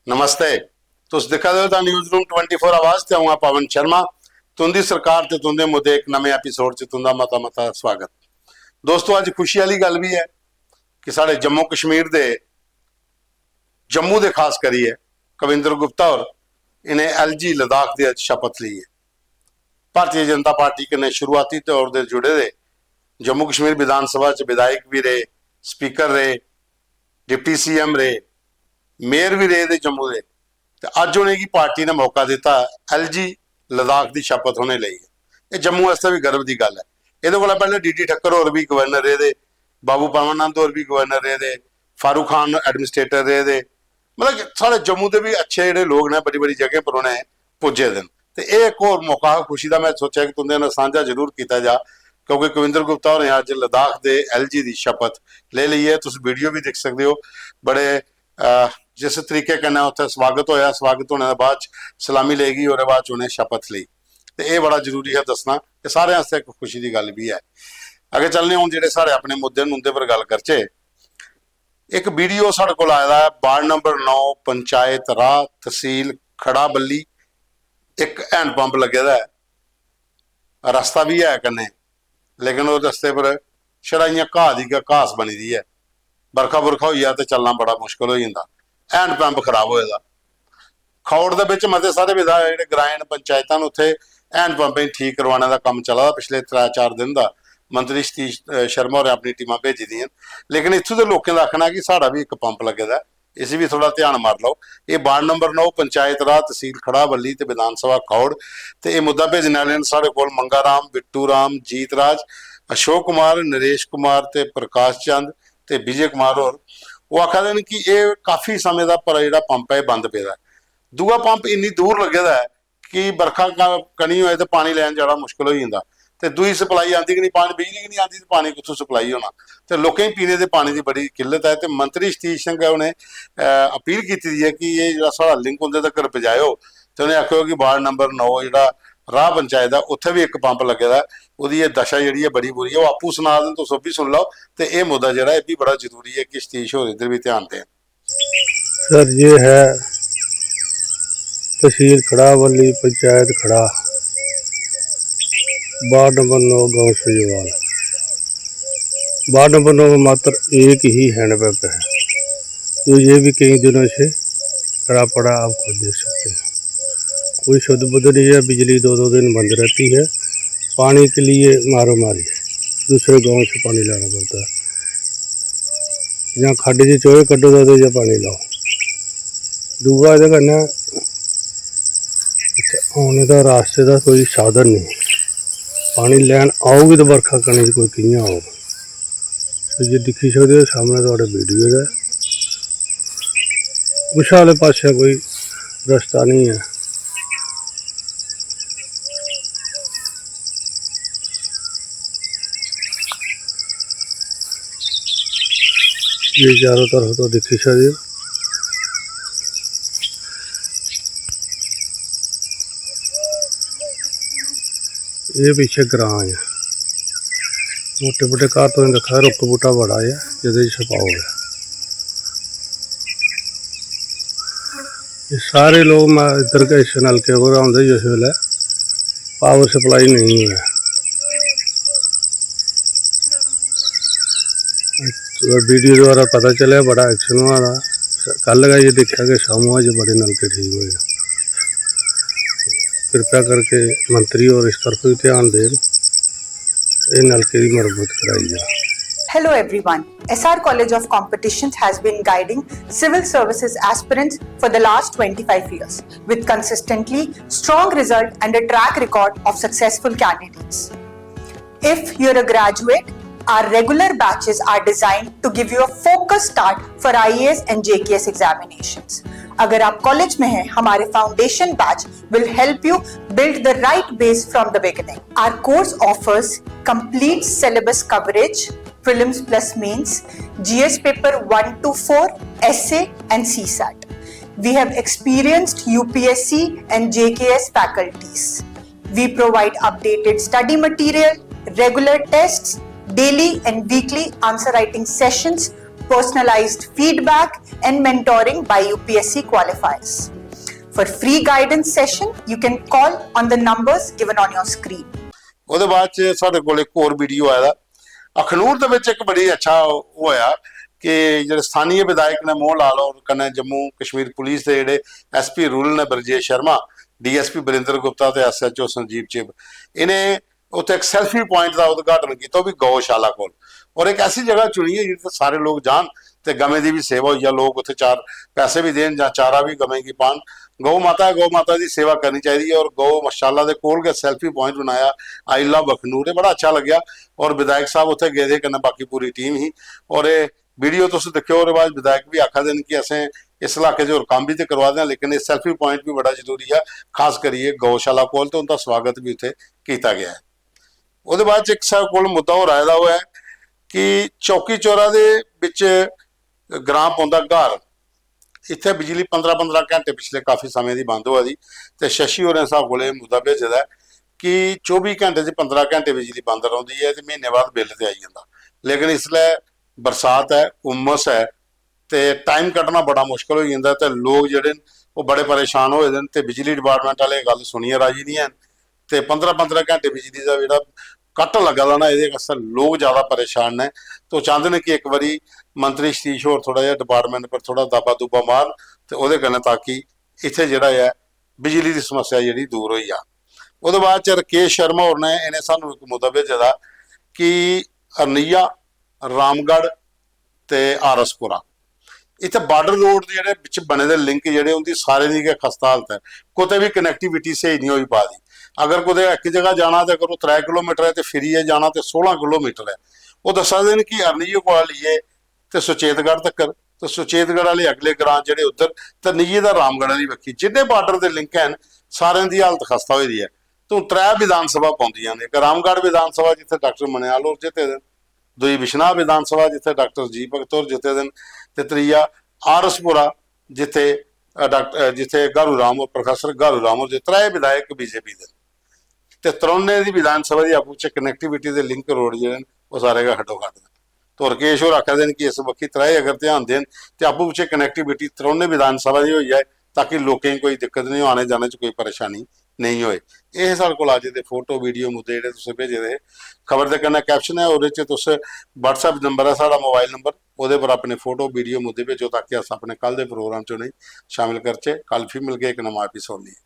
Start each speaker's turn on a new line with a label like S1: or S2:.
S1: नमस्ते। तुस दिखा दे हो न्यूज़ रूम 24 आवाज ते आऊँ पवन शर्मा। तुंदी सरकार ते तुंदे मुद्दे एक नवे एपीसोड च तुंदा मता मता स्वागत। दोस्तों अज खुशी वाली गल भी है कि साढ़े जम्मू कश्मीर दे जम्मू दे खास करिए कविंद्र गुप्ता और इन्हें LG लद्दाख की अज शपथ ली है। भारतीय जनता पार्टी कन्नै शुरुआती तौर दे जुड़े दे जम्मू कश्मीर विधानसभा च विधायक भी रहे, स्पीकर रहे, डिप्टी CM रहे, मेयर भी रहे दे जम्मू दे। ते अज उन्हें पार्टी ने मौका दिता LG लद्दाख की शपथ होने लई है। ये जम्मू वास्ते भी गर्व की गल है। ये पहले DD ठक्कर होर भी गवर्नर रहे दे, बाबू परमानंद होर भी गवर्नर रहे दे, फारूक खान एडमिनिस्ट्रेटर रहे दे, मतलब साढ़े जम्मू के भी अच्छे जोड़े लोग ने बड़ी बड़ी जगह पर उन्हें पुजे दिन। तो ये एक होर मौका खुशी का मैं सोचा कि तुंदे नाल सांझा जरूर किया जा, क्योंकि कविंद्र गुप्ता होरें अज लद्दाख के LG की शपथ ले ली है। तुम वीडियो भी देख सकते हो। बड़े जिस तरीके कन्नै उत्थे स्वागत होया, स्वागत होने के बाद सलामी लेगी और बाद उन्हें शपथ ली। तो ये बड़ा जरूरी है दसना, कि सारे वास्ते एक खुशी की गल भी है। अगे चलने हूँ जेडे साढ़े अपने मुद्दे पर गल करचे। एक वीडियो साढ़े कोल आया है वार्ड नंबर 9 पंचायत राह तहसील खड़ा बल्ली। एक हैंड पंप लगे दा है, रस्ता भी है कन्ने, लेकिन उस रस्ते पर छड़ा इयां घाह की घास बनी दी है। बरखा बुरखा हुई तो चलना बड़ा मुश्किल हो जाता। हैंड पंप खराब होए दा। खौड़ दे विच मते सारे विधायक ग्रामीण पंचायतां नूं उत्थे हैंड पंप ठीक करवाने का काम चला पिछले 3-4 दिन का। मंत्री सतीश शर्मा होरें अपनी टीमां भेजी दियां, लेकिन इत्थों के लोगों का आखना कि साड़ा भी एक पंप लगे दा, इसी भी थोड़ा ध्यान मार लो। ये वार्ड नंबर 9 पंचायत राह तहसील खड़ा बल्ली ते विधानसभा खौड़। तो ये मुद्दा भेजने वाले साढ़े कोल मंगा राम, बिट्टू राम, जीत राज, अशोक कुमार, नरेश कुमार ते प्रकाश चंद ते विजय कुमार होर। वो आखा कि ये काफ़ी समय का पर जो पंप है बंद पे है। दूआ पंप इन्नी दूर लगे दा है कि बरखा कनी होए तो पानी लैन जाना मुश्किल हो जाता। तो दूई सप्लाई आती कि नहीं, पानी बिजली की नहीं आती तो पानी कितों सप्लाई होना। तो लोगों पीने के पानी की बड़ी किल्लत है। तो मंत्री सतीश सिंह उन्हें अपील की है कि ये जो सारा लिंक उनके तक पहुँचाओ। तो उन्हें आखो कि वार्ड नंबर 9 जो राह पंचायत है उत्थे भी एक पंप लगे दा, उसकी ये दशा जी है बड़ी बुरी है। वो आपू सुना दें, तुम भी सुन लो। तो ये मुद्दा जो है भी बड़ा जरूरी है कि सतीश होर इधर भी ध्यान दें।
S2: सर ये है तहसील खड़ा बल्ली पंचायत खड़ा वार्ड नंबर 9 गाँव सजवाल। वार्ड नंबर 9 में मात्र एक ही हैंडपंप है, तो ये भी कई दिनों से खराब पड़ा, आप खुद देख सकते हैं। कोई शुद्ध बुद्ध नहीं है, बिजली 2-2 दिन बंद रहती है। पानी के लिए मारो मारी दूसरे गांव से पानी लाना पड़ता है। जहाँ खड्ड जी चोए कड्डो तो या पानी लाओ। दूआ ये कन्नै आने का रास्ते का कोई साधन नहीं। पानी लैन आओगी तो बरखा कने कोई कियां आओ। तो ये दिखी सकते हो सामने थोड़े वीडियो है। उस वाले पासे कोई रास्ता नहीं है। ये चारों तरफ तो दिखी सकते हो। ये पीछे ग्रां है, मोटे मोटे कार्टून रखा, रुख बूटा बड़ा है जिसे छपाओ है। ये सारे लोग इधर के इस नलके पर आते जिस वेले पावर सप्लाई नहीं है। तो वीडियो द्वारा पता चला बड़ा एक्शन हुआ था। कल का ये देखा कि शामू जो बड़े नलके ठीक हुए। कृपया करके मंत्री और इस तरफ भी ध्यान दें, ये नलके की मरम्मत कराई जाए।
S3: Hello everyone. SR College of Competitions has been guiding civil services aspirants for the last 25 years with consistently strong result and a track record of successful candidates. If you're a graduate, our regular batches are designed to give you a focused start for IAS and JKS examinations. अगर आप college में हैं, हमारे foundation batch will help you build the right base from the beginning. Our course offers complete syllabus coverage, prelims plus mains, GS paper 1 to 4, essay and CSAT. We have experienced UPSC and JKS faculties. We provide updated study material, regular tests, daily and weekly answer writing sessions, personalized feedback, and mentoring by UPSC qualifiers. For free guidance session, you can call on the numbers given on your screen.
S1: ਉਹਦੇ ਬਾਅਦ ਚ ਸਾਡੇ ਕੋਲ ਇੱਕ ਹੋਰ video ਆਇਆ ਅਖਨੂਰ ਦੇ ਵਿੱਚ ਇੱਕ ਬੜੀ ਅੱਛਾ ਹੋਇਆ ਕਿ ਜਿਹੜੇ ਸਥਾਨੀ ਵਿਧਾਇਕ ਨੇ ਮੋਹ ਲਾ ਲਓ ਕਨੇ ਜੰਮੂ ਕਸ਼ਮੀਰ ਪੁਲਿਸ ਦੇ ਜਿਹੜੇ ਐਸਪੀ ਰੂਰਲ ਨੇ ਬਰਜੇਸ਼ ਸ਼ਰਮਾ, ਡੀਐਸਪੀ ਬਰਿੰਦਰ ਗੁਪਤਾ ਤੇ ਐਸਐਚਓ ਸੰਜੀਵ ਚਿਬ, ਇਹਨੇ ਉੱਥੇ ਇੱਕ ਸੈਲਫੀ ਪੁਆਇੰਟ ਦਾ ਉਦਘਾਟਨ ਕੀਤਾ ਉਹ ਵੀ ਗਊਸ਼ਾਲਾ ਕੋਲ। ਔਰ ਇੱਕ ਐਸੀ ਜਗ੍ਹਾ ਚੁਣੀ ਹੈ ਜਿੱਥੇ ਸਾਰੇ ਲੋਕ ਜਾਣ ਤੇ ਗਵੇਂ ਦੀ ਵੀ ਸੇਵਾ ਹੋਈ ਆ, ਲੋਕ ਉੱਥੇ ਚਾਰ ਪੈਸੇ ਵੀ ਦੇਣ ਜਾਂ ਚਾਰਾ ਵੀ ਗਵੇਂ ਕੀ ਪਾਣ। ਗਊ ਮਾਤਾ ਦੀ ਸੇਵਾ ਕਰਨੀ ਚਾਹੀਦੀ ਹੈ। ਔਰ ਗਊ ਮਸ਼ਾਲਾ ਦੇ ਕੋਲ ਕੇ ਸੈਲਫੀ ਪੁਆਇੰਟ ਬਣਾਇਆ ਆਈ ਲਵ ਅਖਨੂਰ, ਇਹ ਬੜਾ ਅੱਛਾ ਲੱਗਿਆ। ਔਰ ਵਿਧਾਇਕ ਸਾਹਿਬ ਉੱਥੇ ਗਏ ਦੇ ਕਨੇ ਬਾਕੀ ਪੂਰੀ ਟੀਮ ਹੀ। ਔਰ ਇਹ ਵੀਡੀਓ ਤੁਸੀਂ ਦੇਖਿਓ ਉਹਦੇ ਬਾਅਦ ਵਿਧਾਇਕ ਵੀ ਆਖਾ ਦੇਣ ਕਿ ਅਸੀਂ ਇਸ ਇਲਾਕੇ 'ਚ ਹੋਰ ਕੰਮ ਵੀ ਤੇ ਕਰਵਾ ਦਿਆਂ ਲੇਕਿਨ ਇਹ ਸੈਲਫੀ ਪੁਆਇੰਟ ਵੀ ਬੜਾ ਜ਼ਰੂਰੀ ਆ, ਖਾਸ ਕਰੀਏ ਗਊਸ਼ਾਲਾ ਕੋਲ, ਤੇ ਉਹਦਾ ਸਵਾਗਤ ਵੀ ਉੱਥੇ ਕੀਤਾ ਗਿਆ ਹੈ। ਉਹਦੇ ਬਾਅਦ 'ਚ ਇੱਕ ਸਾਡੇ ਕੋਲ ਮੁੱਦਾ ਹੋਰ ਆਇਆ ਦਾ ਹੋਇਆ ਹੈ ਕਿ ਚੌਕੀ ਚੌਰਾ ਦੇ ਵਿੱਚ ਗ੍ਰਾਮ ਪੌਂਦਾ ਘਰ, ਇੱਥੇ ਬਿਜਲੀ 15-15 ਘੰਟੇ ਪਿਛਲੇ ਕਾਫੀ ਸਮੇਂ ਦੀ ਬੰਦ ਹੋਆ ਦੀ ਤੇ ਸ਼ਸ਼ੀ ਹੋਰਾਂ ਸਾਹਿਬ ਕੋਲੇ ਮੁੱਦਾ ਭੇਜਦਾ ਕਿ 24 ਘੰਟੇ 'ਚ 15 ਘੰਟੇ ਬਿਜਲੀ ਬੰਦ ਰਹਿੰਦੀ ਹੈ ਤੇ ਮਹੀਨੇ ਬਾਅਦ ਬਿੱਲ ਤੇ ਆਈ ਜਾਂਦਾ। ਲੇਕਿਨ ਇਸ ਲਈ ਬਰਸਾਤ ਹੈ, ਉਮਸ ਹੈ ਤੇ ਟਾਈਮ ਕੱਢਣਾ ਬੜਾ ਮੁਸ਼ਕਲ ਹੋ ਜਾਂਦਾ ਤੇ ਲੋਕ ਜਿਹੜੇ ਉਹ ਬੜੇ ਪਰੇਸ਼ਾਨ ਹੋਏ ਨੇ ਤੇ ਬਿਜਲੀ ਡਿਪਾਰਟਮੈਂਟ ਵਾਲੇ ਗੱਲ ਸੁਣੀਏ ਰਾਜੀ ਨਹੀਂ ਹਨ ਤੇ 15-15 ਘੰਟੇ ਬਿਜਲੀ ਦਾ ਜਿਹੜਾ ਕੱਟ ਲੱਗਾ ਦਾ ਨਾ ਇਹਦੇ ਅਸਰ ਲੋਕ ਜ਼ਿਆਦਾ ਪਰੇਸ਼ਾਨ ਨੇ। तो चाहते हैं कि एक बारी मंत्री सतीश होर थोड़ा जिहा डिपार्टमेंट पर थोड़ा दाबा दुबा मार तो वो कन्नै ताकि इत्थे जिहड़ा है बिजली की समस्या जिहड़ी दूर होई आ। उहदे बाद च राकेश शर्मा होर ने इन्हें सानू एक मुद्दा भेजे दा कि अरनिया रामगढ़ ते आरसपुरा इत्थे बार्डर रोड दे जिहड़े विच बने दे लिंक जिहड़े उनकी सारे दी खस्ता हालत है, कुतै भी कनैक्टिविटी सही नहीं होई पा दी। अगर कुतै एक जगह जाना तो अगर 3 किलोमीटर है तो फिर है जाना तो 16 किलोमीटर है। वो दसा देन कि अरनीए को लिए तो सुचेतगढ़ तक तो सुचेतगढ़ वाले अगले ग्रां जिहड़े उधर तो नीए का रामगढ़ वाली बखी जिन्ने बार्डर के लिंक हैं सारे की हालत खस्ता हुई है। तो 3 विधान सभा पाउंदियां ने, एक रामगढ़ विधान सभा जिथे डॉक्टर मनियाल होर जिते दिन, दूई बिश्नाह विधान सभा जिथे डॉक्टर जी भगत होर जिते दिन, ते त्रीया आरसपुरा जिथे जिथे गारू राम और प्रोफैसर गारू राम होर, 3 विधायक बीजेपी के ते त्रोने की विधान सभा की आपू च कनैक्टिविटी के लिंक रोड जो वो सारे का हड्डो खड्ड। तो रकेश होर आखा देन कि इस बखी 3 अगर ध्यान देन तो आपू च कनैक्टिविटी त्रोने विधान सभा की हो जाए ताकि लोगों कोई दिक्कत नहीं, आने जाने च कोई परेशानी नहीं होए। यह सारे को अज दे फोटो वीडियो मुद्दे जिहड़े तुसीं भेजे दे खबर के कन्नै कैप्शन है उहदे च तुस WhatsApp नंबर है साडा मोबाइल नंबर उहदे पर अपने फोटो वीडियो मुद्दे भेजो ताकि अस अपने कल के प्रोग्राम चो नहीं शामिल करचे। कल फिर मिल गए एक नवा एपीसोड नहीं।